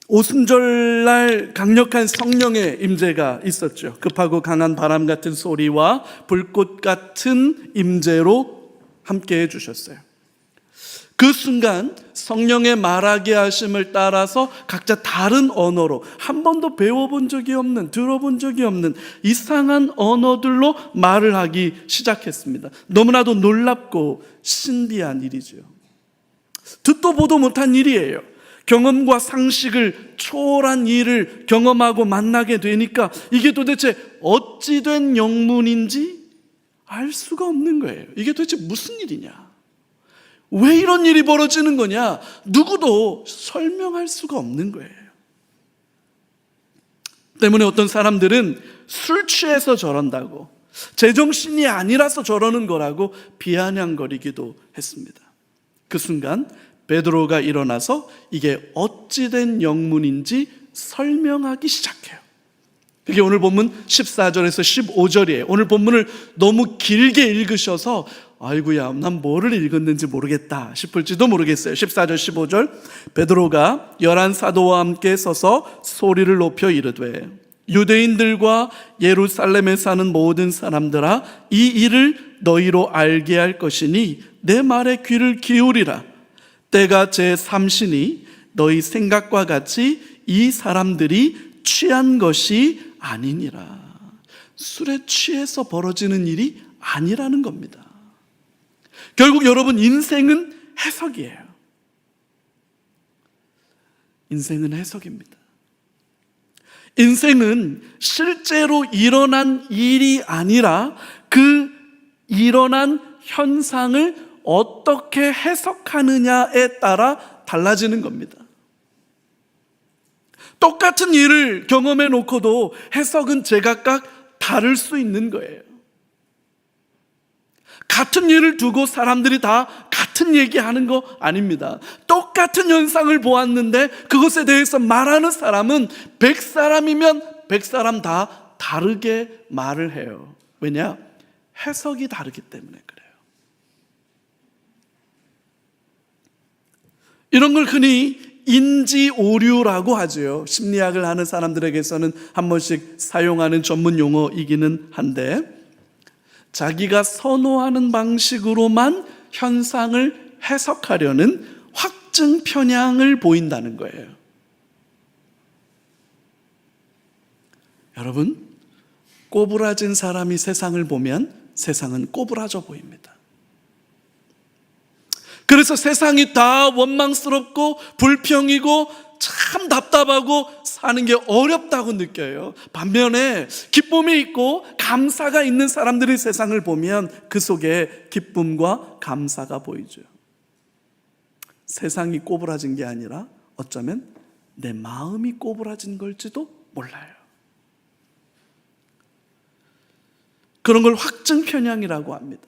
오순절날 강력한 성령의 임재가 있었죠. 급하고 강한 바람 같은 소리와 불꽃 같은 임재로 함께 해주셨어요. 그 순간 성령의 말하게 하심을 따라서 각자 다른 언어로 한 번도 배워본 적이 없는, 들어본 적이 없는 이상한 언어들로 말을 하기 시작했습니다. 너무나도 놀랍고 신비한 일이죠. 듣도 보도 못한 일이에요. 경험과 상식을 초월한 일을 경험하고 만나게 되니까 이게 도대체 어찌 된 영문인지 알 수가 없는 거예요. 이게 도대체 무슨 일이냐? 왜 이런 일이 벌어지는 거냐? 누구도 설명할 수가 없는 거예요. 때문에 어떤 사람들은 술 취해서 저런다고, 제정신이 아니라서 저러는 거라고 비아냥거리기도 했습니다. 그 순간 베드로가 일어나서 이게 어찌된 영문인지 설명하기 시작해요. 그게 오늘 본문 14절에서 15절이에요. 오늘 본문을 너무 길게 읽으셔서 아이고야, 난 뭐를 읽었는지 모르겠다 싶을지도 모르겠어요. 14절 15절 베드로가 11 사도와 함께 서서 소리를 높여 이르되 유대인들과 예루살렘에 사는 모든 사람들아, 이 일을 너희로 알게 할 것이니 내 말에 귀를 기울이라. 때가 제3시니 너희 생각과 같이 이 사람들이 취한 것이 아니니라. 술에 취해서 벌어지는 일이 아니라는 겁니다. 결국 여러분, 인생은 해석이에요. 인생은 해석입니다. 인생은 실제로 일어난 일이 아니라 그 일어난 현상을 어떻게 해석하느냐에 따라 달라지는 겁니다. 똑같은 일을 경험해 놓고도 해석은 제각각 다를 수 있는 거예요. 같은 일을 두고 사람들이 다 같은 얘기하는 거 아닙니다. 똑같은 현상을 보았는데 그것에 대해서 말하는 사람은 100사람이면 100사람 다 다르게 말을 해요. 왜냐? 해석이 다르기 때문에 그래요. 이런 걸 흔히 인지 오류라고 하죠. 심리학을 하는 사람들에게서는 한 번씩 사용하는 전문 용어이기는 한데, 자기가 선호하는 방식으로만 현상을 해석하려는 확증 편향을 보인다는 거예요. 여러분, 꼬부라진 사람이 세상을 보면 세상은 꼬부라져 보입니다. 그래서 세상이 다 원망스럽고 불평이고 참 답답하고 사는 게 어렵다고 느껴요. 반면에 기쁨이 있고 감사가 있는 사람들이 세상을 보면 그 속에 기쁨과 감사가 보이죠. 세상이 꼬부라진 게 아니라 어쩌면 내 마음이 꼬부라진 걸지도 몰라요. 그런 걸 확증 편향이라고 합니다.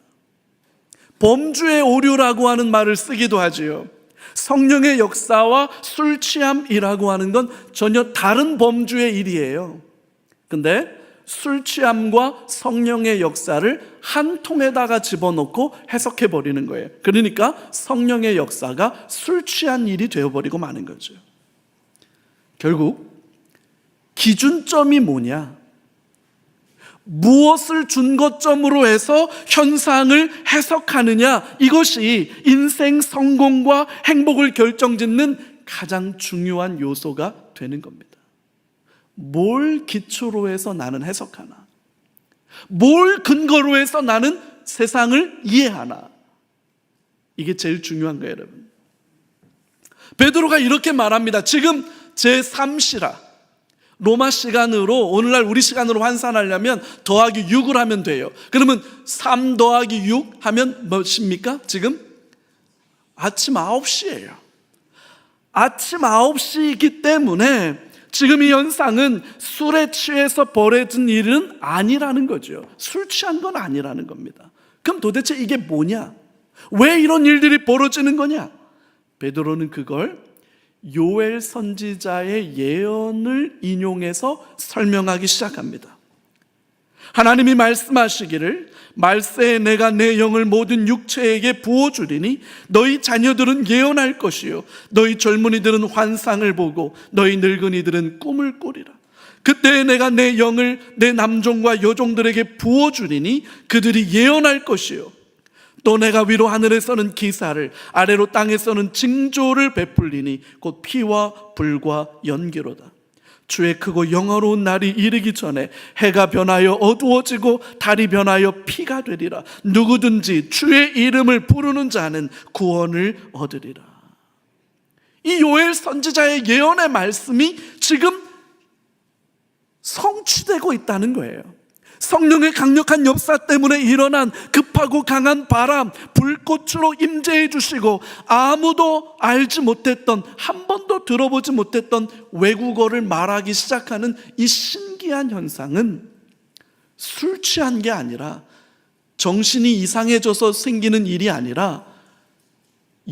범주의 오류라고 하는 말을 쓰기도 하지요. 성령의 역사와 술 취함이라고 하는 건 전혀 다른 범주의 일이에요. 근데 술 취함과 성령의 역사를 한 통에다가 집어넣고 해석해버리는 거예요. 그러니까 성령의 역사가 술 취한 일이 되어버리고 마는 거죠. 결국 기준점이 뭐냐? 무엇을 준거점으로 해서 현상을 해석하느냐, 이것이 인생 성공과 행복을 결정짓는 가장 중요한 요소가 되는 겁니다. 뭘 기초로 해서 나는 해석하나? 뭘 근거로 해서 나는 세상을 이해하나? 이게 제일 중요한 거예요, 여러분. 베드로가 이렇게 말합니다. 지금 제3시라. 로마 시간으로, 오늘날 우리 시간으로 환산하려면 더하기 6을 하면 돼요. 그러면 3 더하기 6 하면 몇입니까? 지금 아침 9시예요. 아침 9시이기 때문에 지금 이 현상은 술에 취해서 벌어진 일은 아니라는 거죠. 술 취한 건 아니라는 겁니다. 그럼 도대체 이게 뭐냐? 왜 이런 일들이 벌어지는 거냐? 베드로는 그걸 요엘 선지자의 예언을 인용해서 설명하기 시작합니다. 하나님이 말씀하시기를 말세에 내가 내 영을 모든 육체에게 부어주리니 너희 자녀들은 예언할 것이요 너희 젊은이들은 환상을 보고 너희 늙은이들은 꿈을 꾸리라. 그때 내가 내 영을 내 남종과 여종들에게 부어주리니 그들이 예언할 것이요 또 내가 위로 하늘에서는 기사를 아래로 땅에서는 징조를 베풀리니 곧 피와 불과 연기로다. 주의 크고 영화로운 날이 이르기 전에 해가 변하여 어두워지고 달이 변하여 피가 되리라. 누구든지 주의 이름을 부르는 자는 구원을 얻으리라. 이 요엘 선지자의 예언의 말씀이 지금 성취되고 있다는 거예요. 성령의 강력한 역사 때문에 일어난 급하고 강한 바람, 불꽃으로 임재해 주시고 아무도 알지 못했던, 한 번도 들어보지 못했던 외국어를 말하기 시작하는 이 신기한 현상은 술 취한 게 아니라, 정신이 이상해져서 생기는 일이 아니라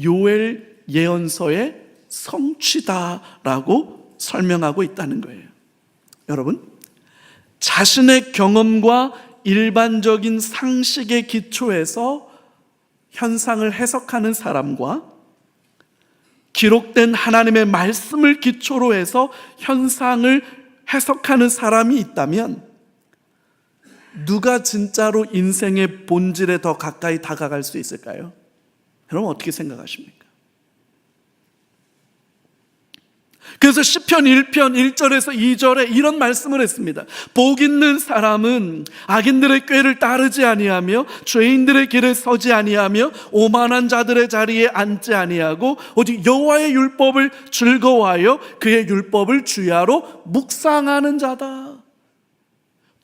요엘 예언서의 성취다라고 설명하고 있다는 거예요. 여러분, 자신의 경험과 일반적인 상식의 기초에서 현상을 해석하는 사람과 기록된 하나님의 말씀을 기초로 해서 현상을 해석하는 사람이 있다면 누가 진짜로 인생의 본질에 더 가까이 다가갈 수 있을까요? 여러분 어떻게 생각하십니까? 그래서 시편 1편 1절에서 2절에 이런 말씀을 했습니다. 복 있는 사람은 악인들의 꾀를 따르지 아니하며 죄인들의 길에 서지 아니하며 오만한 자들의 자리에 앉지 아니하고 오직 여호와의 율법을 즐거워하여 그의 율법을 주야로 묵상하는 자다.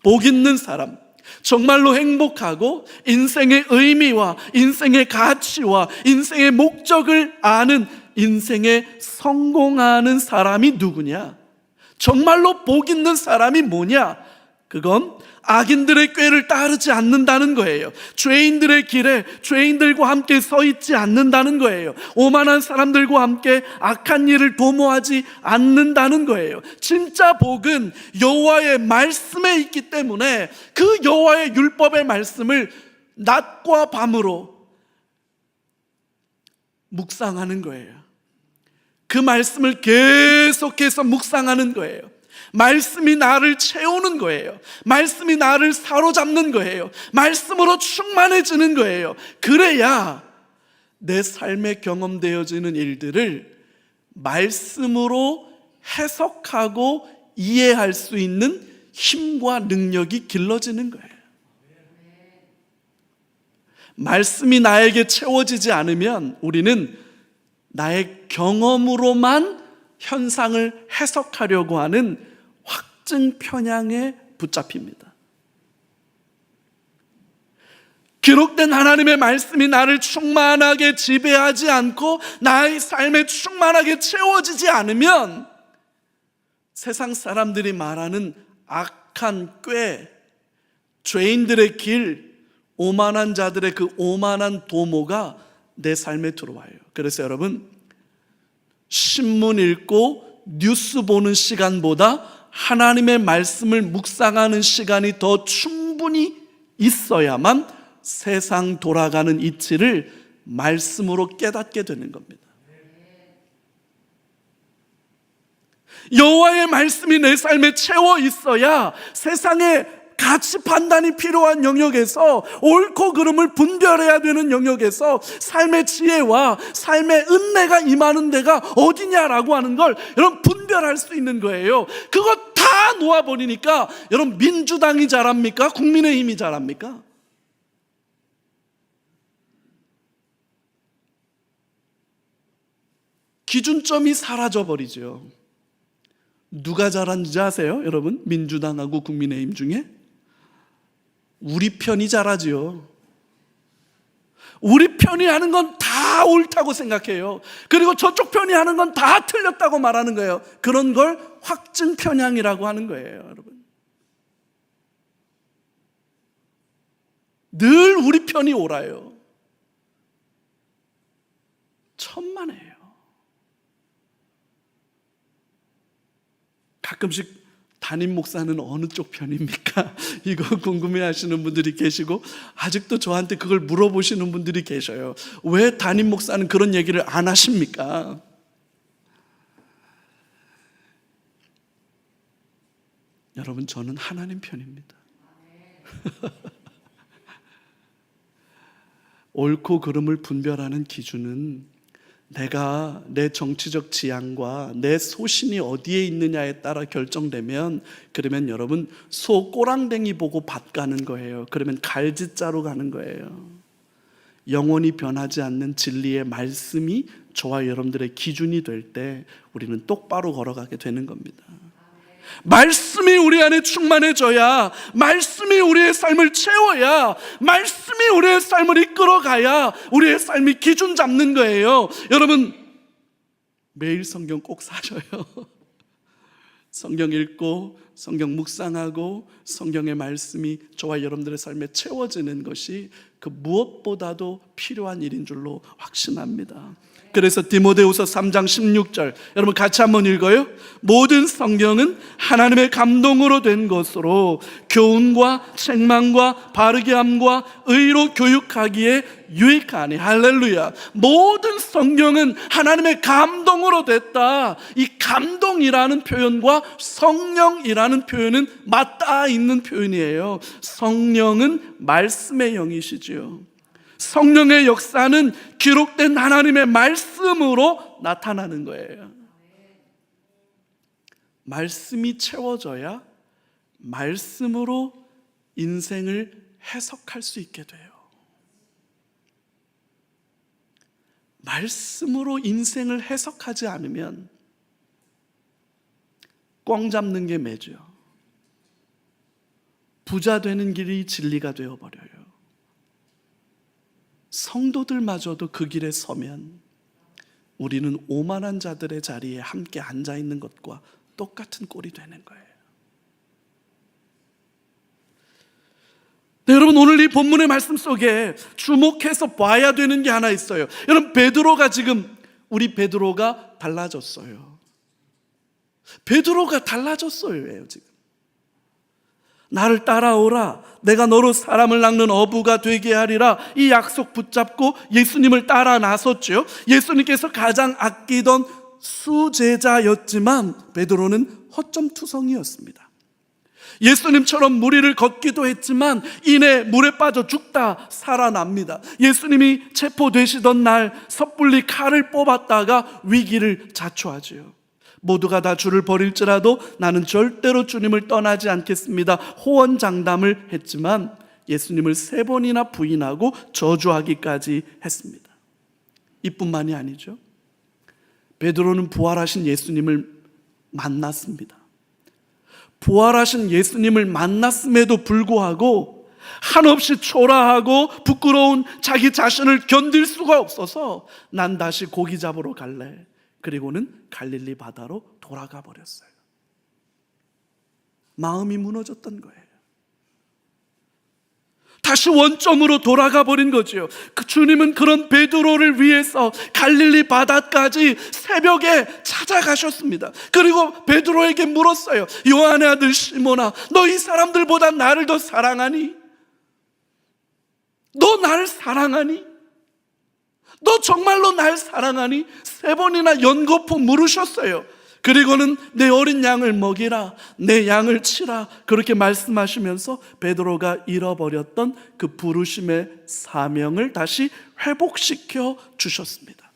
복 있는 사람, 정말로 행복하고 인생의 의미와 인생의 가치와 인생의 목적을 아는, 인생에 성공하는 사람이 누구냐? 정말로 복 있는 사람이 뭐냐? 그건 악인들의 꾀를 따르지 않는다는 거예요. 죄인들의 길에 죄인들과 함께 서 있지 않는다는 거예요. 오만한 사람들과 함께 악한 일을 도모하지 않는다는 거예요. 진짜 복은 여호와의 말씀에 있기 때문에 그 여호와의 율법의 말씀을 낮과 밤으로 묵상하는 거예요. 그 말씀을 계속해서 묵상하는 거예요. 말씀이 나를 채우는 거예요. 말씀이 나를 사로잡는 거예요. 말씀으로 충만해지는 거예요. 그래야 내 삶에 경험되어지는 일들을 말씀으로 해석하고 이해할 수 있는 힘과 능력이 길러지는 거예요. 말씀이 나에게 채워지지 않으면 우리는 나의 경험으로만 현상을 해석하려고 하는 확증 편향에 붙잡힙니다. 기록된 하나님의 말씀이 나를 충만하게 지배하지 않고 나의 삶에 충만하게 채워지지 않으면 세상 사람들이 말하는 악한 꾀, 죄인들의 길, 오만한 자들의 그 오만한 도모가 내 삶에 들어와요. 그래서 여러분, 신문 읽고 뉴스 보는 시간보다 하나님의 말씀을 묵상하는 시간이 더 충분히 있어야만 세상 돌아가는 이치를 말씀으로 깨닫게 되는 겁니다. 여호와의 말씀이 내 삶에 채워 있어야 세상에 가치 판단이 필요한 영역에서, 옳고 그름을 분별해야 되는 영역에서 삶의 지혜와 삶의 은혜가 임하는 데가 어디냐라고 하는 걸 여러분 분별할 수 있는 거예요. 그거 다 놓아버리니까 여러분 민주당이 잘합니까? 국민의힘이 잘합니까? 기준점이 사라져버리죠. 누가 잘하는지 아세요? 여러분, 민주당하고 국민의힘 중에? 우리 편이 잘하지요. 우리 편이 하는 건 다 옳다고 생각해요. 그리고 저쪽 편이 하는 건 다 틀렸다고 말하는 거예요. 그런 걸 확증 편향이라고 하는 거예요, 여러분. 늘 우리 편이 옳아요. 천만에요. 가끔씩 담임 목사는 어느 쪽 편입니까? 이거 궁금해하시는 분들이 계시고 아직도 저한테 그걸 물어보시는 분들이 계셔요. 왜 담임 목사는 그런 얘기를 안 하십니까? 여러분, 저는 하나님 편입니다. 옳고 그름을 분별하는 기준은 내가 내 정치적 지향과 내 소신이 어디에 있느냐에 따라 결정되면, 그러면 여러분 소 꼬랑댕이 보고 밭 가는 거예요. 그러면 갈짓자로 가는 거예요. 영원히 변하지 않는 진리의 말씀이 저와 여러분들의 기준이 될 때 우리는 똑바로 걸어가게 되는 겁니다. 말씀이 우리 안에 충만해져야, 말씀이 우리의 삶을 채워야, 말씀이 우리의 삶을 이끌어가야 우리의 삶이 기준 잡는 거예요. 여러분, 매일 성경 꼭 사셔요. 성경 읽고 성경 묵상하고 성경의 말씀이 저와 여러분들의 삶에 채워지는 것이 그 무엇보다도 필요한 일인 줄로 확신합니다. 그래서 디모데후서 3장 16절 여러분 같이 한번 읽어요. 모든 성경은 하나님의 감동으로 된 것으로 교훈과 책망과 바르게 함과 의로 교육하기에 유익하니. 할렐루야. 모든 성경은 하나님의 감동으로 됐다. 이 감동이라는 표현과 성령이라는 표현은 맞닿아 있는 표현이에요. 성령은 말씀의 영이시지요. 성령의 역사는 기록된 하나님의 말씀으로 나타나는 거예요. 말씀이 채워져야 말씀으로 인생을 해석할 수 있게 돼요. 말씀으로 인생을 해석하지 않으면 꽝 잡는 게 매죠. 부자 되는 길이 진리가 되어버려요. 성도들마저도 그 길에 서면 우리는 오만한 자들의 자리에 함께 앉아있는 것과 똑같은 꼴이 되는 거예요. 네, 여러분, 오늘 이 본문의 말씀 속에 주목해서 봐야 되는 게 하나 있어요. 여러분, 베드로가 지금, 우리 베드로가 달라졌어요. 베드로가 달라졌어요. 지금 나를 따라오라, 내가 너로 사람을 낚는 어부가 되게 하리라, 이 약속 붙잡고 예수님을 따라 나섰죠. 예수님께서 가장 아끼던 수제자였지만 베드로는 허점투성이였습니다. 예수님처럼 무리를 걷기도 했지만 이내 물에 빠져 죽다 살아납니다. 예수님이 체포되시던 날 섣불리 칼을 뽑았다가 위기를 자초하지요. 모두가 다 주를 버릴지라도 나는 절대로 주님을 떠나지 않겠습니다, 호언장담을 했지만 예수님을 3번이나 부인하고 저주하기까지 했습니다. 이뿐만이 아니죠. 베드로는 부활하신 예수님을 만났습니다. 부활하신 예수님을 만났음에도 불구하고 한없이 초라하고 부끄러운 자기 자신을 견딜 수가 없어서 난 다시 고기 잡으러 갈래, 그리고는 갈릴리 바다로 돌아가 버렸어요. 마음이 무너졌던 거예요. 다시 원점으로 돌아가 버린 거죠. 그 주님은 그런 베드로를 위해서 갈릴리 바다까지 새벽에 찾아가셨습니다. 그리고 베드로에게 물었어요. 요한의 아들 시몬아, 너 이 사람들보다 나를 더 사랑하니? 너 나를 사랑하니? 너 정말로 날 사랑하니? 3번이나 연거푸 물으셨어요. 그리고는 내 어린 양을 먹이라, 내 양을 치라, 그렇게 말씀하시면서 베드로가 잃어버렸던 그 부르심의 사명을 다시 회복시켜 주셨습니다.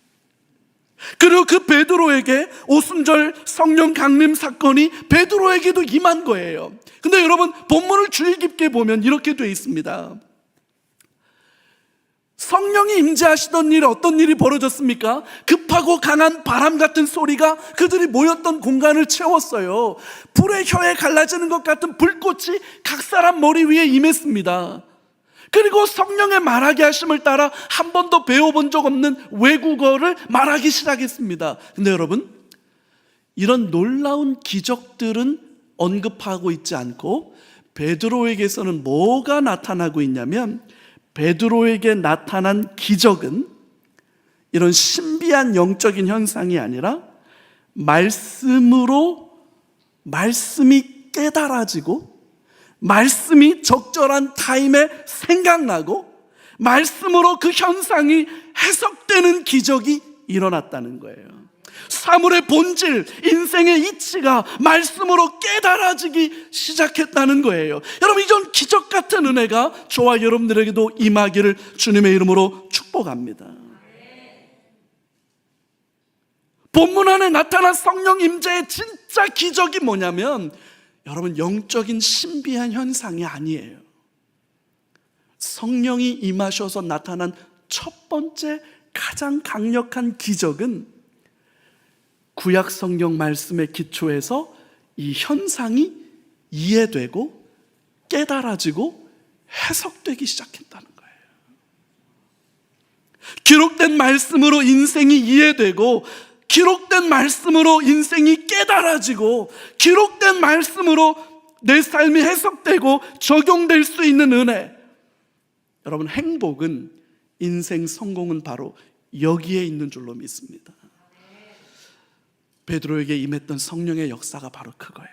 그리고 그 베드로에게 오순절 성령 강림 사건이 베드로에게도 임한 거예요. 근데 여러분, 본문을 주의 깊게 보면 이렇게 돼 있습니다. 성령이 임재하시던 일에 어떤 일이 벌어졌습니까? 급하고 강한 바람 같은 소리가 그들이 모였던 공간을 채웠어요. 불의 혀에 갈라지는 것 같은 불꽃이 각 사람 머리 위에 임했습니다. 그리고 성령의 말하게 하심을 따라 한 번도 배워본 적 없는 외국어를 말하기 시작했습니다. 근데 여러분, 이런 놀라운 기적들은 언급하고 있지 않고 베드로에게서는 뭐가 나타나고 있냐면, 베드로에게 나타난 기적은 이런 신비한 영적인 현상이 아니라 말씀이 깨달아지고 말씀이 적절한 타임에 생각나고 말씀으로 그 현상이 해석되는 기적이 일어났다는 거예요. 사물의 본질, 인생의 이치가 말씀으로 깨달아지기 시작했다는 거예요. 여러분, 이전 기적 같은 은혜가 저와 여러분들에게도 임하기를 주님의 이름으로 축복합니다. 본문 안에 나타난 성령 임재의 진짜 기적이 뭐냐면, 여러분, 영적인 신비한 현상이 아니에요. 성령이 임하셔서 나타난 첫 번째 가장 강력한 기적은 구약 성경 말씀의 기초에서 이 현상이 이해되고 깨달아지고 해석되기 시작했다는 거예요. 기록된 말씀으로 인생이 이해되고, 기록된 말씀으로 인생이 깨달아지고, 기록된 말씀으로 내 삶이 해석되고 적용될 수 있는 은혜. 여러분, 행복은, 인생 성공은 바로 여기에 있는 줄로 믿습니다. 베드로에게 임했던 성령의 역사가 바로 그거예요.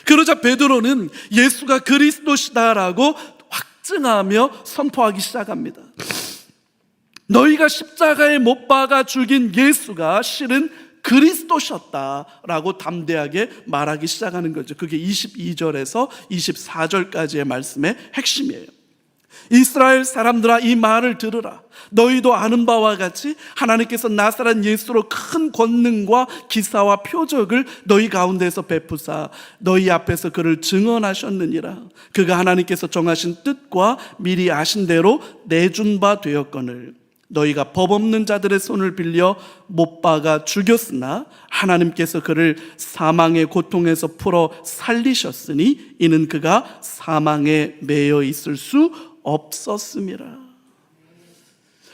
그러자 베드로는 예수가 그리스도시다라고 확증하며 선포하기 시작합니다. 너희가 십자가에 못 박아 죽인 예수가 실은 그리스도셨다라고 담대하게 말하기 시작하는 거죠. 그게 22절에서 24절까지의 말씀의 핵심이에요. 이스라엘 사람들아, 이 말을 들으라. 너희도 아는 바와 같이 하나님께서 나사렛 예수로 큰 권능과 기사와 표적을 너희 가운데서 베푸사 너희 앞에서 그를 증언하셨느니라. 그가 하나님께서 정하신 뜻과 미리 아신 대로 내준 바 되었거늘 너희가 법 없는 자들의 손을 빌려 못 박아 죽였으나 하나님께서 그를 사망의 고통에서 풀어 살리셨으니 이는 그가 사망에 매여 있을 수 없었음이라.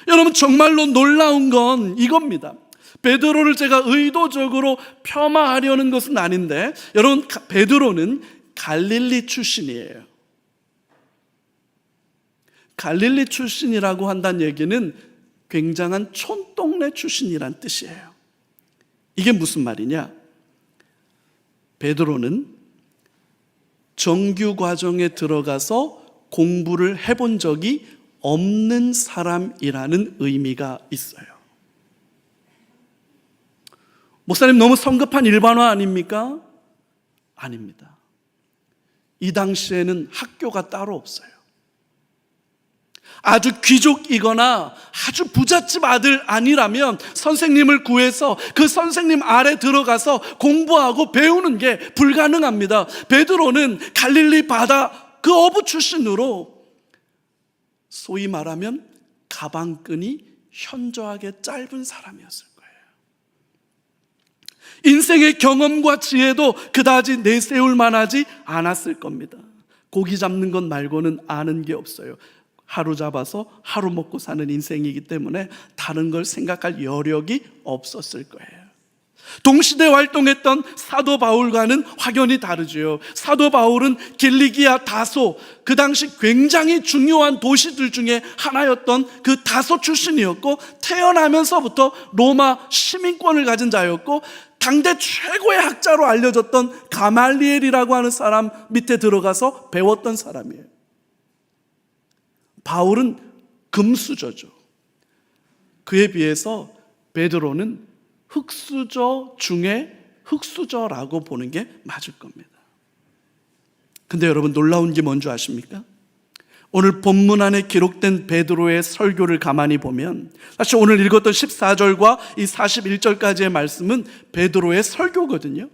여러분, 정말로 놀라운 건 이겁니다. 베드로를 제가 의도적으로 폄하하려는 것은 아닌데, 여러분, 베드로는 갈릴리 출신이에요. 갈릴리 출신이라고 한다는 얘기는 굉장한 촌동네 출신이란 뜻이에요. 이게 무슨 말이냐? 베드로는 정규 과정에 들어가서 공부를 해본 적이 없는 사람이라는 의미가 있어요. 목사님, 너무 성급한 일반화 아닙니까? 아닙니다. 이 당시에는 학교가 따로 없어요. 아주 귀족이거나 아주 부잣집 아들 아니라면 선생님을 구해서 그 선생님 아래 들어가서 공부하고 배우는 게 불가능합니다. 베드로는 갈릴리 바다 그 어부 출신으로 소위 말하면 가방끈이 현저하게 짧은 사람이었을 거예요. 인생의 경험과 지혜도 그다지 내세울 만하지 않았을 겁니다. 고기 잡는 것 말고는 아는 게 없어요. 하루 잡아서 하루 먹고 사는 인생이기 때문에 다른 걸 생각할 여력이 없었을 거예요. 동시대 활동했던 사도 바울과는 확연히 다르죠. 사도 바울은 길리기아 다소, 그 당시 굉장히 중요한 도시들 중에 하나였던 그 다소 출신이었고, 태어나면서부터 로마 시민권을 가진 자였고, 당대 최고의 학자로 알려졌던 가말리엘이라고 하는 사람 밑에 들어가서 배웠던 사람이에요. 바울은 금수저죠. 그에 비해서 베드로는 흙수저 중에 흙수저라고 보는 게 맞을 겁니다. 근데 여러분, 놀라운 게 뭔지 아십니까? 오늘 본문 안에 기록된 베드로의 설교를 가만히 보면, 사실 오늘 읽었던 14절과 이 41절까지의 말씀은 베드로의 설교거든요.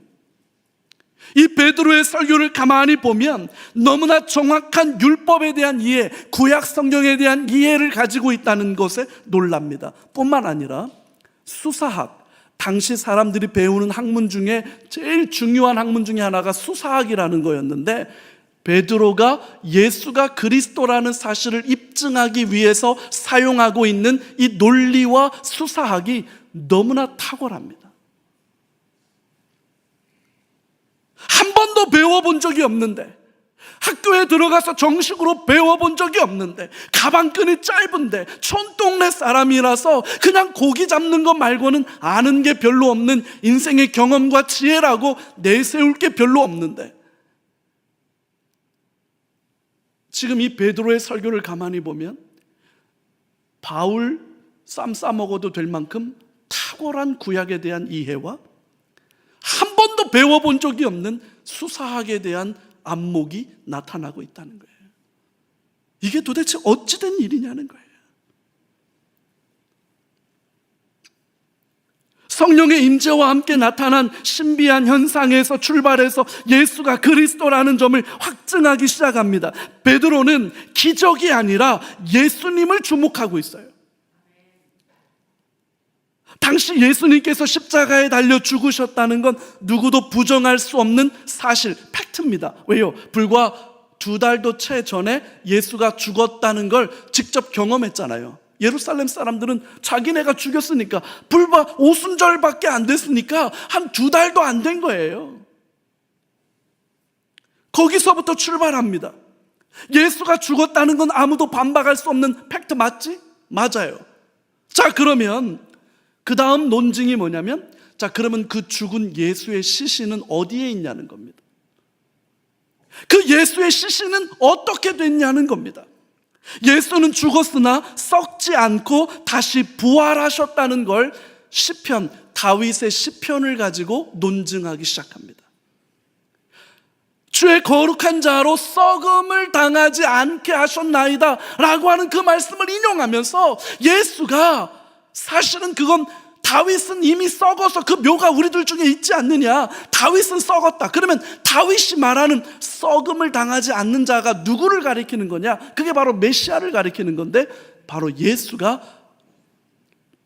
이 베드로의 설교를 가만히 보면 너무나 정확한 율법에 대한 이해, 구약 성경에 대한 이해를 가지고 있다는 것에 놀랍니다. 뿐만 아니라 수사학, 당시 사람들이 배우는 학문 중에 제일 중요한 학문 중에 하나가 수사학이라는 거였는데, 베드로가 예수가 그리스도라는 사실을 입증하기 위해서 사용하고 있는 이 논리와 수사학이 너무나 탁월합니다. 한 번도 배워본 적이 없는데, 학교에 들어가서 정식으로 배워본 적이 없는데, 가방끈이 짧은데, 촌동네 사람이라서 그냥 고기 잡는 것 말고는 아는 게 별로 없는 인생의 경험과 지혜라고 내세울 게 별로 없는데, 지금 이 베드로의 설교를 가만히 보면 바울 쌈 싸먹어도 될 만큼 탁월한 구약에 대한 이해와 한 번도 배워본 적이 없는 수사학에 대한 안목이 나타나고 있다는 거예요. 이게 도대체 어찌된 일이냐는 거예요. 성령의 임재와 함께 나타난 신비한 현상에서 출발해서 예수가 그리스도라는 점을 확증하기 시작합니다. 베드로는 기적이 아니라 예수님을 주목하고 있어요. 당시 예수님께서 십자가에 달려 죽으셨다는 건 누구도 부정할 수 없는 사실, 팩트입니다. 왜요? 불과 2달도 채 전에 예수가 죽었다는 걸 직접 경험했잖아요. 예루살렘 사람들은 자기네가 죽였으니까, 불과 오순절밖에 안 됐으니까 한 2달도 안 된 거예요. 거기서부터 출발합니다. 예수가 죽었다는 건 아무도 반박할 수 없는 팩트 맞지? 맞아요. 자, 그러면 그 다음 논증이 뭐냐면, 자, 그러면 그 죽은 예수의 시신은 어디에 있냐는 겁니다. 그 예수의 시신은 어떻게 됐냐는 겁니다. 예수는 죽었으나 썩지 않고 다시 부활하셨다는 걸 시편, 다윗의 시편을 가지고 논증하기 시작합니다. 주의 거룩한 자로 썩음을 당하지 않게 하셨나이다 라고 하는 그 말씀을 인용하면서, 예수가 사실은 그건 다윗은 이미 썩어서 그 묘가 우리들 중에 있지 않느냐, 다윗은 썩었다. 그러면 다윗이 말하는 썩음을 당하지 않는 자가 누구를 가리키는 거냐? 그게 바로 메시아를 가리키는 건데, 바로 예수가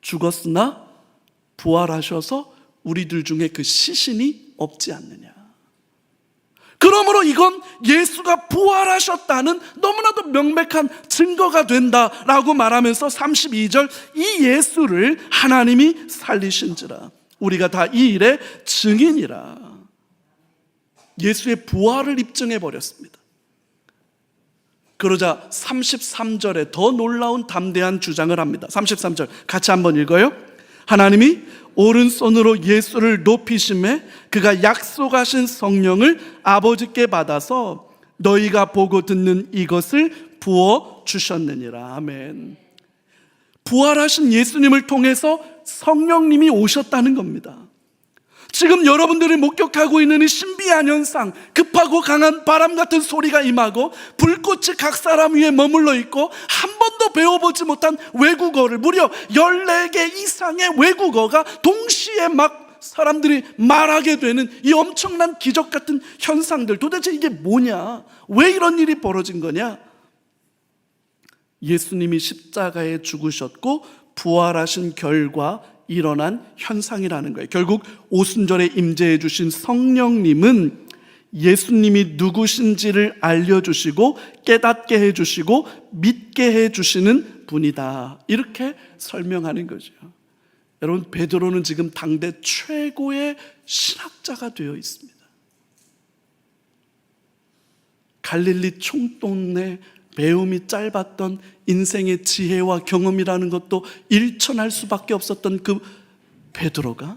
죽었으나 부활하셔서 우리들 중에 그 시신이 없지 않느냐. 그러므로 이건 예수가 부활하셨다는 너무나도 명백한 증거가 된다라고 말하면서 32절, 이 예수를 하나님이 살리신지라 우리가 다 이 일의 증인이라. 예수의 부활을 입증해 버렸습니다. 그러자 33절에 더 놀라운 담대한 주장을 합니다. 33절 같이 한번 읽어요. 하나님이 오른손으로 예수를 높이심에 그가 약속하신 성령을 아버지께 받아서 너희가 보고 듣는 이것을 부어 주셨느니라. 아멘. 부활하신 예수님을 통해서 성령님이 오셨다는 겁니다. 지금 여러분들이 목격하고 있는 이 신비한 현상, 급하고 강한 바람 같은 소리가 임하고 불꽃이 각 사람 위에 머물러 있고 한 번도 배워보지 못한 외국어를, 무려 14개 이상의 외국어가 동시에 막 사람들이 말하게 되는 이 엄청난 기적 같은 현상들, 도대체 이게 뭐냐? 왜 이런 일이 벌어진 거냐? 예수님이 십자가에 죽으셨고 부활하신 결과 일어난 현상이라는 거예요. 결국 오순절에 임재해 주신 성령님은 예수님이 누구신지를 알려주시고 깨닫게 해주시고 믿게 해주시는 분이다, 이렇게 설명하는 거죠. 여러분, 베드로는 지금 당대 최고의 신학자가 되어 있습니다. 갈릴리 총동네 배움이 짧았던 인생의 지혜와 경험이라는 것도 일천할 수밖에 없었던 그 베드로가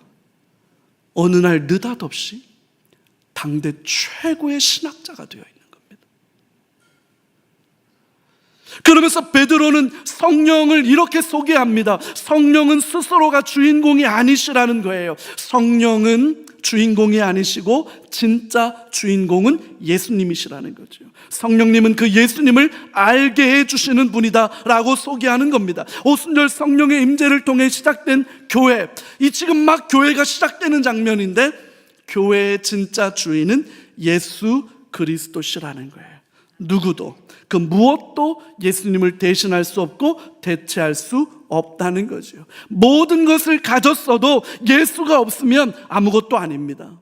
어느 날 느닷없이 당대 최고의 신학자가 되어 있는 겁니다. 그러면서 베드로는 성령을 이렇게 소개합니다. 성령은 스스로가 주인공이 아니시라는 거예요. 성령은 주인공이 아니시고 진짜 주인공은 예수님이시라는 거죠. 성령님은 그 예수님을 알게 해주시는 분이다 라고 소개하는 겁니다. 오순절 성령의 임재를 통해 시작된 교회, 이 지금 막 교회가 시작되는 장면인데, 교회의 진짜 주인은 예수 그리스도시라는 거예요. 누구도, 그 무엇도 예수님을 대신할 수 없고 대체할 수 없다는 거죠. 모든 것을 가졌어도 예수가 없으면 아무것도 아닙니다.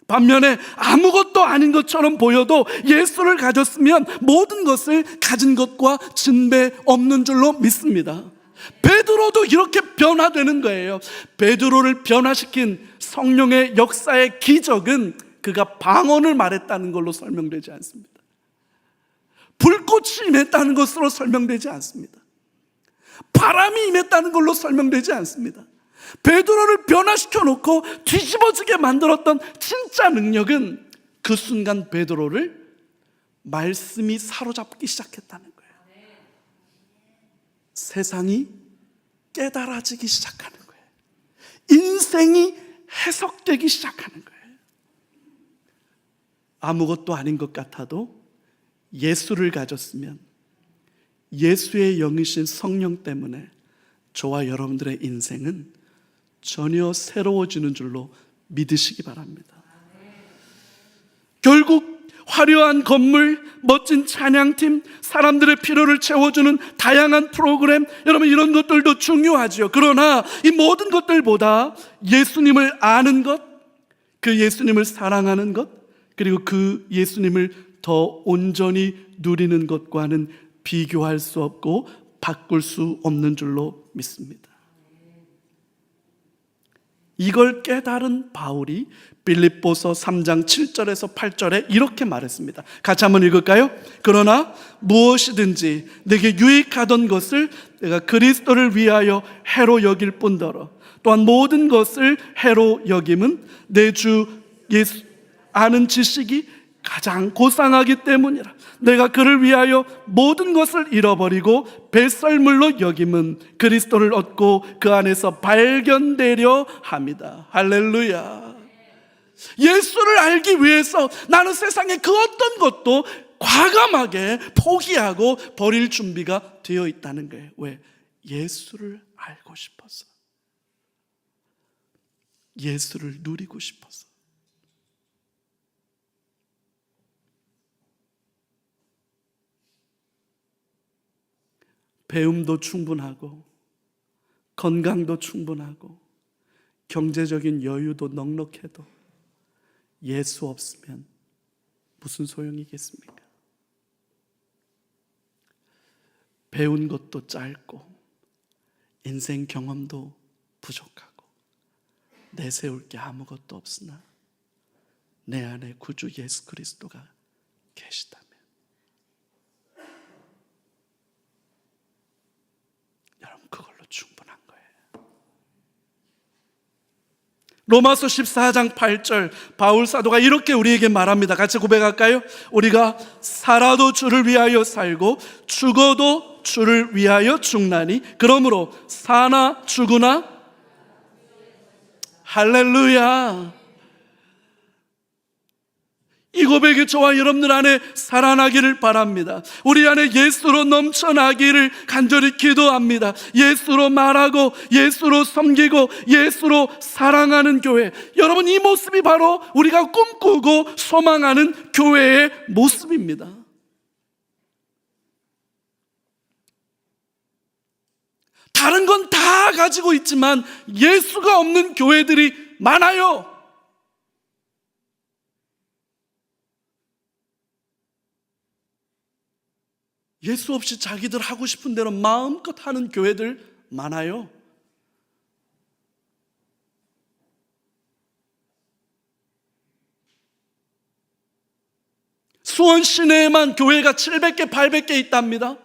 반면에 아무것도 아닌 것처럼 보여도 예수를 가졌으면 모든 것을 가진 것과 진배 없는 줄로 믿습니다. 베드로도 이렇게 변화되는 거예요. 베드로를 변화시킨 성령의 역사의 기적은 그가 방언을 말했다는 걸로 설명되지 않습니다. 불꽃이 임했다는 것으로 설명되지 않습니다. 바람이 임했다는 걸로 설명되지 않습니다. 베드로를 변화시켜 놓고 뒤집어지게 만들었던 진짜 능력은 그 순간 베드로를 말씀이 사로잡기 시작했다는 거예요. 세상이 깨달아지기 시작하는 거예요. 인생이 해석되기 시작하는 거예요. 아무것도 아닌 것 같아도 예수를 가졌으면 예수의 영이신 성령 때문에 저와 여러분들의 인생은 전혀 새로워지는 줄로 믿으시기 바랍니다. 결국 화려한 건물, 멋진 찬양팀, 사람들의 필요를 채워주는 다양한 프로그램, 여러분 이런 것들도 중요하죠. 그러나 이 모든 것들보다 예수님을 아는 것, 그 예수님을 사랑하는 것, 그리고 그 예수님을 더 온전히 누리는 것과는 비교할 수 없고 바꿀 수 없는 줄로 믿습니다. 이걸 깨달은 바울이 빌립보서 3장 7절에서 8절에 이렇게 말했습니다. 같이 한번 읽을까요? 그러나 무엇이든지 내게 유익하던 것을 내가 그리스도를 위하여 해로 여길 뿐더러 또한 모든 것을 해로 여김은 내 주 예수 아는 지식이 가장 고상하기 때문이라. 내가 그를 위하여 모든 것을 잃어버리고 배설물로 여김은 그리스도를 얻고 그 안에서 발견되려 합니다. 할렐루야. 예수를 알기 위해서 나는 세상의 그 어떤 것도 과감하게 포기하고 버릴 준비가 되어 있다는 거예요. 왜? 예수를 알고 싶어서, 예수를 누리고 싶어서. 배움도 충분하고 건강도 충분하고 경제적인 여유도 넉넉해도 예수 없으면 무슨 소용이겠습니까? 배운 것도 짧고 인생 경험도 부족하고 내세울 게 아무것도 없으나 내 안에 구주 예수 그리스도가 계시다면 여러분 그걸로 충분한 거예요. 로마서 14장 8절 바울 사도가 이렇게 우리에게 말합니다. 같이 고백할까요? 우리가 살아도 주를 위하여 살고 죽어도 주를 위하여 죽나니 그러므로 사나 죽으나 할렐루야. 이 고백이 저와 여러분들 안에 살아나기를 바랍니다. 우리 안에 예수로 넘쳐나기를 간절히 기도합니다. 예수로 말하고 예수로 섬기고 예수로 사랑하는 교회. 여러분 이 모습이 바로 우리가 꿈꾸고 소망하는 교회의 모습입니다. 다른 건 다 가지고 있지만 예수가 없는 교회들이 많아요. 예수 없이 자기들 하고 싶은 대로 마음껏 하는 교회들 많아요. 수원 시내에만 교회가 700개, 800개 있답니다.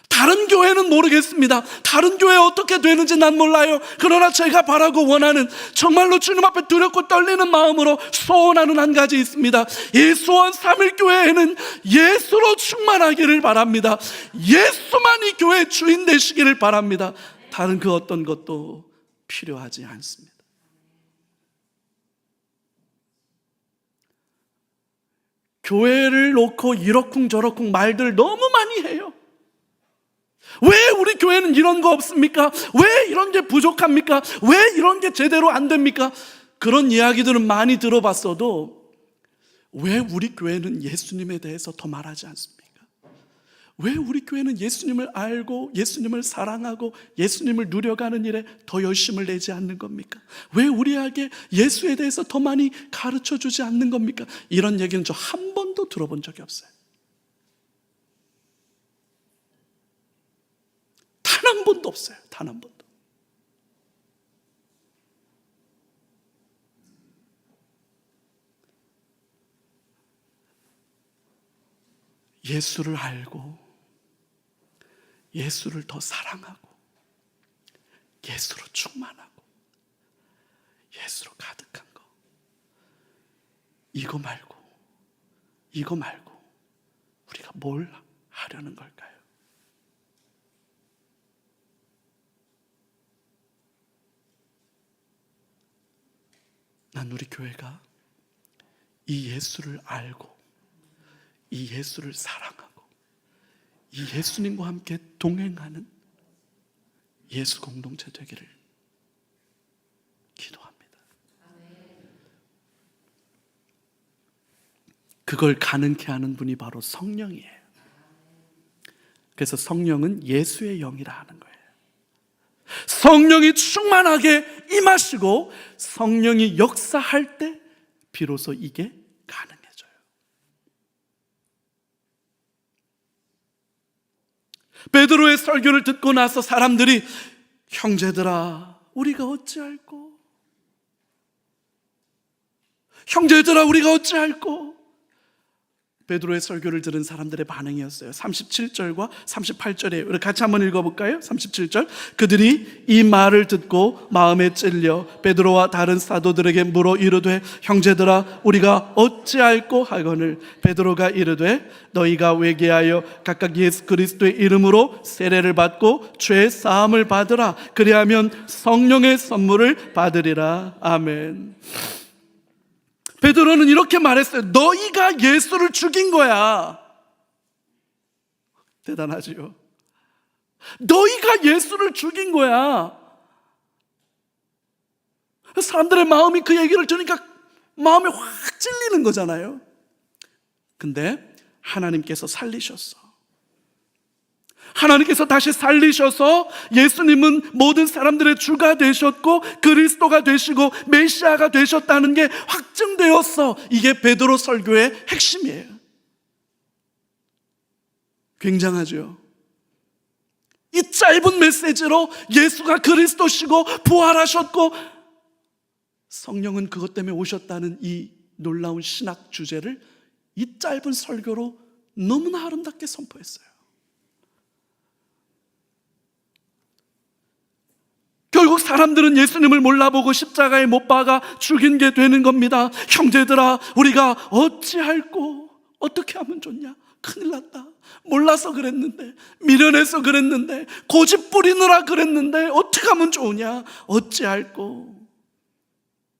다른 교회는 모르겠습니다. 다른 교회 어떻게 되는지 난 몰라요. 그러나 제가 바라고 원하는 정말로 주님 앞에 두렵고 떨리는 마음으로 소원하는 한 가지 있습니다. 이 수원 3일교회에는 예수로 충만하기를 바랍니다. 예수만 이 교회의 주인 되시기를 바랍니다. 다른 그 어떤 것도 필요하지 않습니다. 교회를 놓고 이러쿵저러쿵 말들 너무 많이 해요. 왜 우리 교회는 이런 거 없습니까? 왜 이런 게 부족합니까? 왜 이런 게 제대로 안 됩니까? 그런 이야기들은 많이 들어봤어도 왜 우리 교회는 예수님에 대해서 더 말하지 않습니까? 왜 우리 교회는 예수님을 알고 예수님을 사랑하고 예수님을 누려가는 일에 더 열심을 내지 않는 겁니까? 왜 우리에게 예수에 대해서 더 많이 가르쳐 주지 않는 겁니까? 이런 얘기는 저 한 번도 들어본 적이 없어요. 단 한 번도 없어요. 단 한 번도. 예수를 알고 예수를 더 사랑하고 예수로 충만하고 예수로 가득한 거, 이거 말고 우리가 뭘 하려는 걸까요? 난 우리 교회가 이 예수를 알고 이 예수를 사랑하고 이 예수님과 함께 동행하는 예수 공동체 되기를 기도합니다. 그걸 가능케 하는 분이 바로 성령이에요. 그래서 성령은 예수의 영이라 하는 거예요. 성령이 충만하게 임하시고 성령이 역사할 때 비로소 이게 가능해져요. 베드로의 설교를 듣고 나서 사람들이 형제들아 우리가 어찌할꼬? 형제들아 우리가 어찌할꼬? 베드로의 설교를 들은 사람들의 반응이었어요. 37절과 38절이에요. 우리 같이 한번 읽어볼까요? 37절. 그들이 이 말을 듣고 마음에 찔려 베드로와 다른 사도들에게 물어 이르되 형제들아 우리가 어찌할꼬 하거늘 베드로가 이르되 너희가 회개하여 각각 예수 그리스도의 이름으로 세례를 받고 죄 사함을 받으라. 그리하면 성령의 선물을 받으리라. 아멘. 베드로는 이렇게 말했어요. 너희가 예수를 죽인 거야. 대단하지요. 너희가 예수를 죽인 거야. 사람들의 마음이 그 얘기를 들으니까 마음이 확 찔리는 거잖아요. 근데 하나님께서 살리셨어. 하나님께서 다시 살리셔서 예수님은 모든 사람들의 주가 되셨고 그리스도가 되시고 메시아가 되셨다는 게 확증되었어. 이게 베드로 설교의 핵심이에요. 굉장하죠. 이 짧은 메시지로 예수가 그리스도시고 부활하셨고 성령은 그것 때문에 오셨다는 이 놀라운 신학 주제를 이 짧은 설교로 너무나 아름답게 선포했어요. 결국 사람들은 예수님을 몰라보고 십자가에 못 박아 죽인 게 되는 겁니다. 형제들아 우리가 어찌할꼬? 어떻게 하면 좋냐? 큰일 났다. 몰라서 그랬는데, 미련해서 그랬는데, 고집 부리느라 그랬는데 어떻게 하면 좋으냐? 어찌할꼬?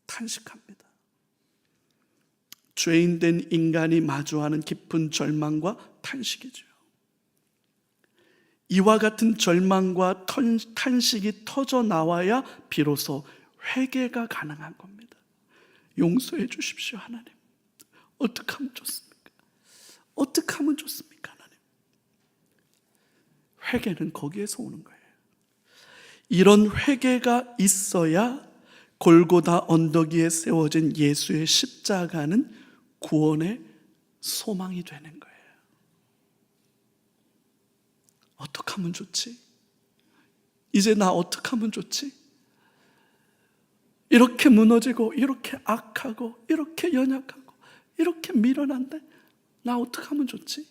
탄식합니다. 죄인된 인간이 마주하는 깊은 절망과 탄식이죠. 이와 같은 절망과 탄식이 터져 나와야 비로소 회개가 가능한 겁니다. 용서해 주십시오 하나님. 어떻게 하면 좋습니까? 어떻게 하면 좋습니까 하나님? 회개는 거기에서 오는 거예요. 이런 회개가 있어야 골고다 언덕 위에 세워진 예수의 십자가는 구원의 소망이 되는 거예요. 어떻게 하면 좋지? 이제 나 어떻게 하면 좋지? 이렇게 무너지고 이렇게 악하고 이렇게 연약하고 이렇게 미련한데 나 어떻게 하면 좋지?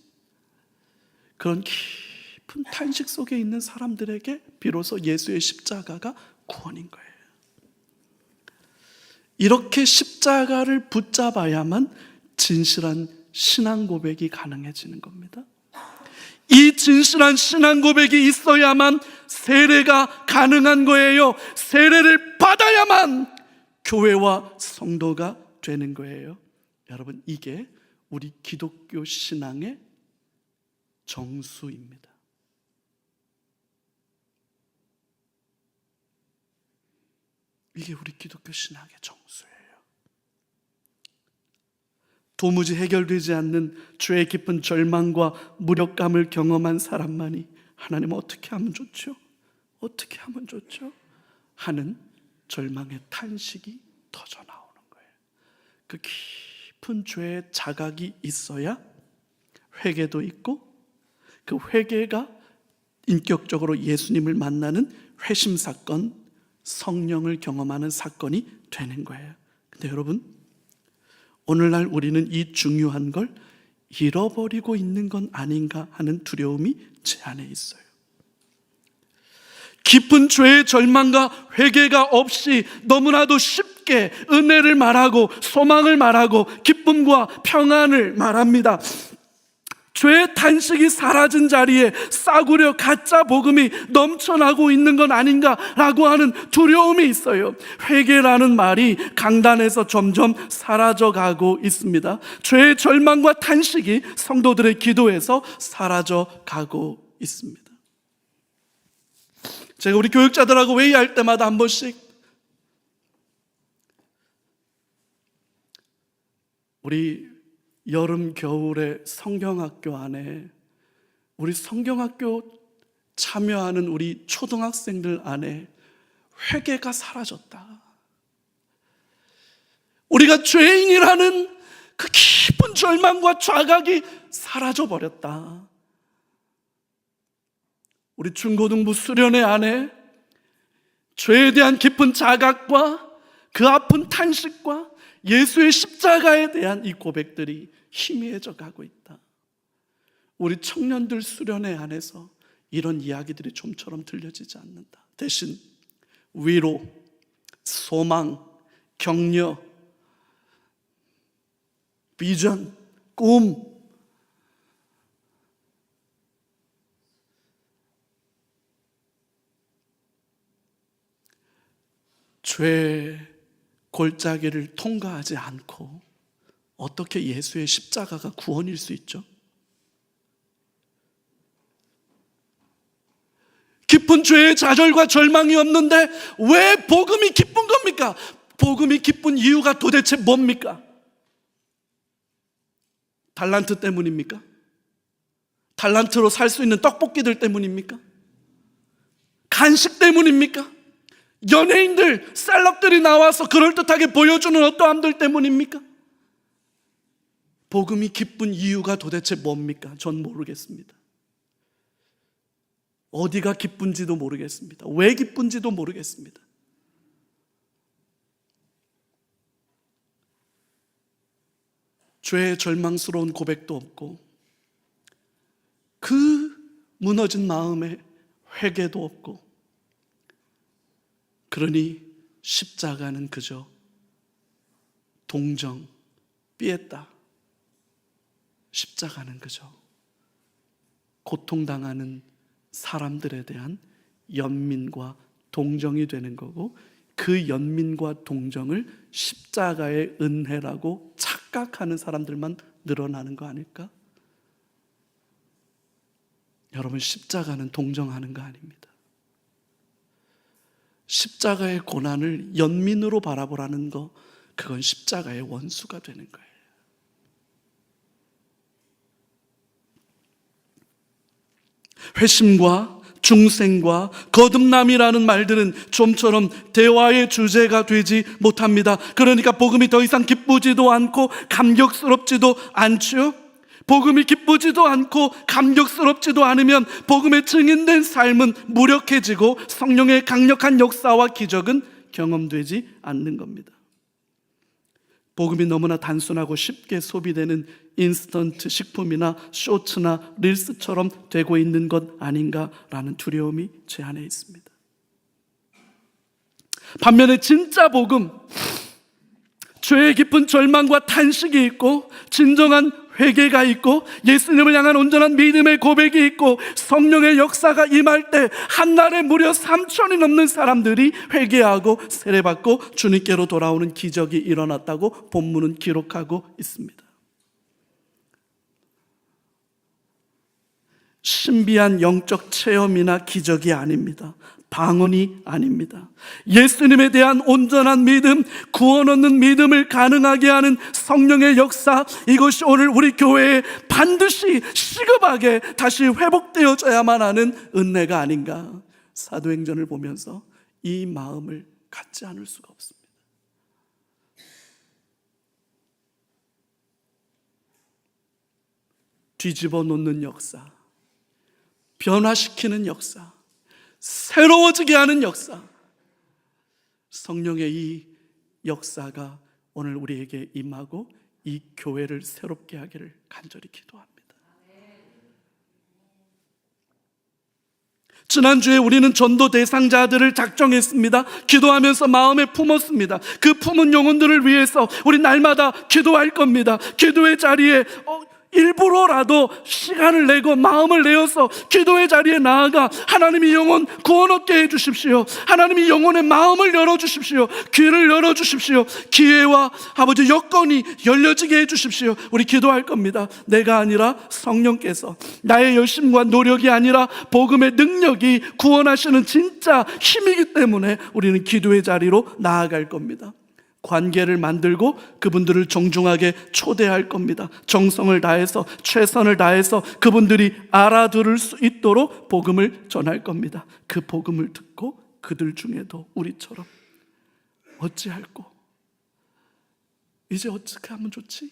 그런 깊은 탄식 속에 있는 사람들에게 비로소 예수의 십자가가 구원인 거예요. 이렇게 십자가를 붙잡아야만 진실한 신앙 고백이 가능해지는 겁니다. 이 진실한 신앙 고백이 있어야만 세례가 가능한 거예요. 세례를 받아야만 교회와 성도가 되는 거예요. 여러분, 이게 우리 기독교 신앙의 정수입니다. 이게 우리 기독교 신앙의 정수예요. 도무지 해결되지 않는 죄의 깊은 절망과 무력감을 경험한 사람만이 하나님 어떻게 하면 좋죠? 어떻게 하면 좋죠? 하는 절망의 탄식이 터져 나오는 거예요. 그 깊은 죄의 자각이 있어야 회개도 있고 그 회개가 인격적으로 예수님을 만나는 회심 사건, 성령을 경험하는 사건이 되는 거예요. 근데 여러분, 오늘날 우리는 이 중요한 걸 잃어버리고 있는 건 아닌가 하는 두려움이 제 안에 있어요. 깊은 죄의 절망과 회개가 없이 너무나도 쉽게 은혜를 말하고 소망을 말하고 기쁨과 평안을 말합니다. 죄의 탄식이 사라진 자리에 싸구려 가짜 복음이 넘쳐나고 있는 건 아닌가라고 하는 두려움이 있어요. 회개라는 말이 강단에서 점점 사라져가고 있습니다. 죄의 절망과 탄식이 성도들의 기도에서 사라져가고 있습니다. 제가 우리 교육자들하고 회의할 때마다 한 번씩 우리 여름 겨울에 성경학교 안에 우리 성경학교 참여하는 우리 초등학생들 안에 회개가 사라졌다. 우리가 죄인이라는 그 깊은 절망과 좌각이 사라져버렸다. 우리 중고등부 수련회 안에 죄에 대한 깊은 자각과 그 아픈 탄식과 예수의 십자가에 대한 이 고백들이 희미해져 가고 있다. 우리 청년들 수련회 안에서 이런 이야기들이 좀처럼 들려지지 않는다. 대신 위로, 소망, 격려, 비전, 꿈, 죄의 골짜기를 통과하지 않고 어떻게 예수의 십자가가 구원일 수 있죠? 깊은 죄의 좌절과 절망이 없는데 왜 복음이 기쁜 겁니까? 복음이 기쁜 이유가 도대체 뭡니까? 달란트 때문입니까? 달란트로 살 수 있는 떡볶이들 때문입니까? 간식 때문입니까? 연예인들, 셀럽들이 나와서 그럴듯하게 보여주는 어떠함들 때문입니까? 복음이 기쁜 이유가 도대체 뭡니까? 전 모르겠습니다. 어디가 기쁜지도 모르겠습니다. 왜 기쁜지도 모르겠습니다. 죄의 절망스러운 고백도 없고 그 무너진 마음에 회개도 없고, 그러니 십자가는 그저 동정, 삐했다. 십자가는 그저 고통당하는 사람들에 대한 연민과 동정이 되는 거고, 그 연민과 동정을 십자가의 은혜라고 착각하는 사람들만 늘어나는 거 아닐까? 여러분, 십자가는 동정하는 거 아닙니다. 십자가의 고난을 연민으로 바라보라는 거, 그건 십자가의 원수가 되는 거예요. 회심과 중생과 거듭남이라는 말들은 좀처럼 대화의 주제가 되지 못합니다. 그러니까 복음이 더 이상 기쁘지도 않고 감격스럽지도 않죠. 복음이 기쁘지도 않고 감격스럽지도 않으면 복음의 증인된 삶은 무력해지고 성령의 강력한 역사와 기적은 경험되지 않는 겁니다. 복음이 너무나 단순하고 쉽게 소비되는 인스턴트 식품이나 쇼츠나 릴스처럼 되고 있는 것 아닌가라는 두려움이 제 안에 있습니다. 반면에 진짜 복음, 죄의 깊은 절망과 탄식이 있고 진정한 회개가 있고 예수님을 향한 온전한 믿음의 고백이 있고 성령의 역사가 임할 때 한날에 무려 3,000이 넘는 사람들이 회개하고 세례받고 주님께로 돌아오는 기적이 일어났다고 본문은 기록하고 있습니다. 신비한 영적 체험이나 기적이 아닙니다. 방언이 아닙니다. 예수님에 대한 온전한 믿음, 구원 얻는 믿음을 가능하게 하는 성령의 역사, 이것이 오늘 우리 교회에 반드시 시급하게 다시 회복되어져야만 하는 은혜가 아닌가. 사도행전을 보면서 이 마음을 갖지 않을 수가 없습니다. 뒤집어 놓는 역사, 변화시키는 역사, 새로워지게 하는 역사, 성령의 이 역사가 오늘 우리에게 임하고 이 교회를 새롭게 하기를 간절히 기도합니다. 지난주에 우리는 전도 대상자들을 작정했습니다. 기도하면서 마음에 품었습니다. 그 품은 영혼들을 위해서 우리 날마다 기도할 겁니다. 기도의 자리에 일부러라도 시간을 내고 마음을 내어서 기도의 자리에 나아가 하나님이 영혼 구원 얻게 해주십시오. 하나님이 영혼의 마음을 열어주십시오. 귀를 열어주십시오. 기회와 아버지 여건이 열려지게 해주십시오. 우리 기도할 겁니다. 내가 아니라 성령께서, 나의 열심과 노력이 아니라 복음의 능력이 구원하시는 진짜 힘이기 때문에 우리는 기도의 자리로 나아갈 겁니다. 관계를 만들고 그분들을 정중하게 초대할 겁니다. 정성을 다해서, 최선을 다해서 그분들이 알아들을 수 있도록 복음을 전할 겁니다. 그 복음을 듣고 그들 중에도 우리처럼 어찌할꼬, 이제 어떻게 하면 좋지?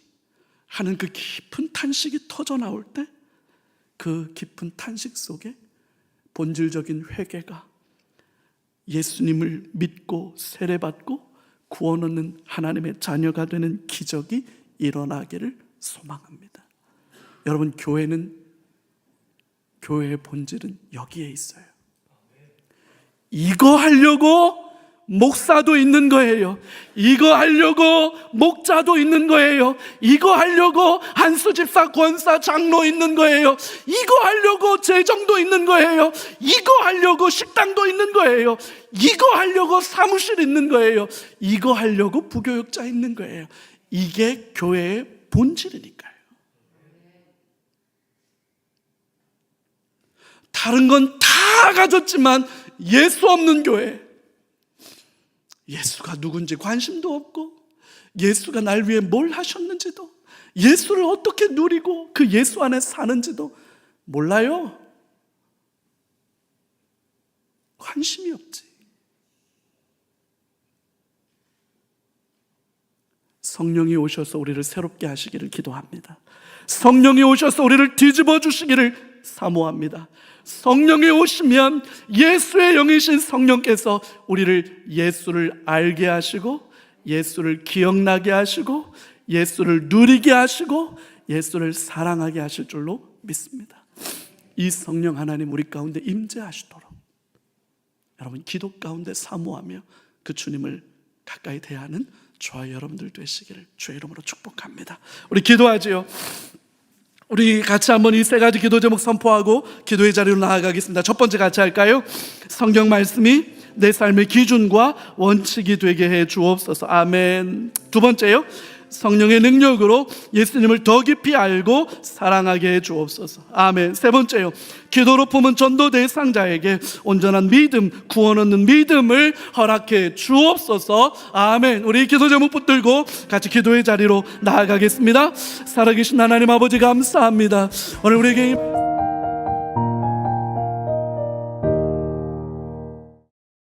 하는 그 깊은 탄식이 터져 나올 때, 그 깊은 탄식 속에 본질적인 회개가, 예수님을 믿고 세례받고 구원 얻는 하나님의 자녀가 되는 기적이 일어나기를 소망합니다. 여러분, 교회의 본질은 여기에 있어요. 이거 하려고 목사도 있는 거예요. 이거 하려고 목자도 있는 거예요. 이거 하려고 한수 집사, 권사, 장로 있는 거예요. 이거 하려고 재정도 있는 거예요. 이거 하려고 식당도 있는 거예요. 이거 하려고 사무실 있는 거예요. 이거 하려고 부교육자 있는 거예요. 이게 교회의 본질이니까요. 다른 건 다 가졌지만 예수 없는 교회, 예수가 누군지 관심도 없고, 예수가 날 위해 뭘 하셨는지도, 예수를 어떻게 누리고 그 예수 안에 사는지도 몰라요. 관심이 없지. 성령이 오셔서 우리를 새롭게 하시기를 기도합니다. 성령이 오셔서 우리를 뒤집어 주시기를 사모합니다. 성령이 오시면 예수의 영이신 성령께서 우리를 예수를 알게 하시고, 예수를 기억나게 하시고, 예수를 누리게 하시고, 예수를 사랑하게 하실 줄로 믿습니다. 이 성령 하나님 우리 가운데 임재하시도록 여러분 기도 가운데 사모하며 그 주님을 가까이 대하는 저와 여러분들 되시기를 주의 이름으로 축복합니다. 우리 기도하지요. 우리 같이 한번 이 세 가지 기도 제목 선포하고 기도의 자리로 나아가겠습니다. 첫 번째 같이 할까요? 성경 말씀이 내 삶의 기준과 원칙이 되게 해 주옵소서. 아멘. 두 번째요, 성령의 능력으로 예수님을 더 깊이 알고 사랑하게 해 주옵소서. 아멘. 세 번째요, 기도로 품은 전도 대상자에게 온전한 믿음, 구원 얻는 믿음을 허락해 주옵소서. 아멘. 우리 기도 제목 붙들고 같이 기도의 자리로 나아가겠습니다. 살아계신 하나님 아버지 감사합니다. 오늘 우리에게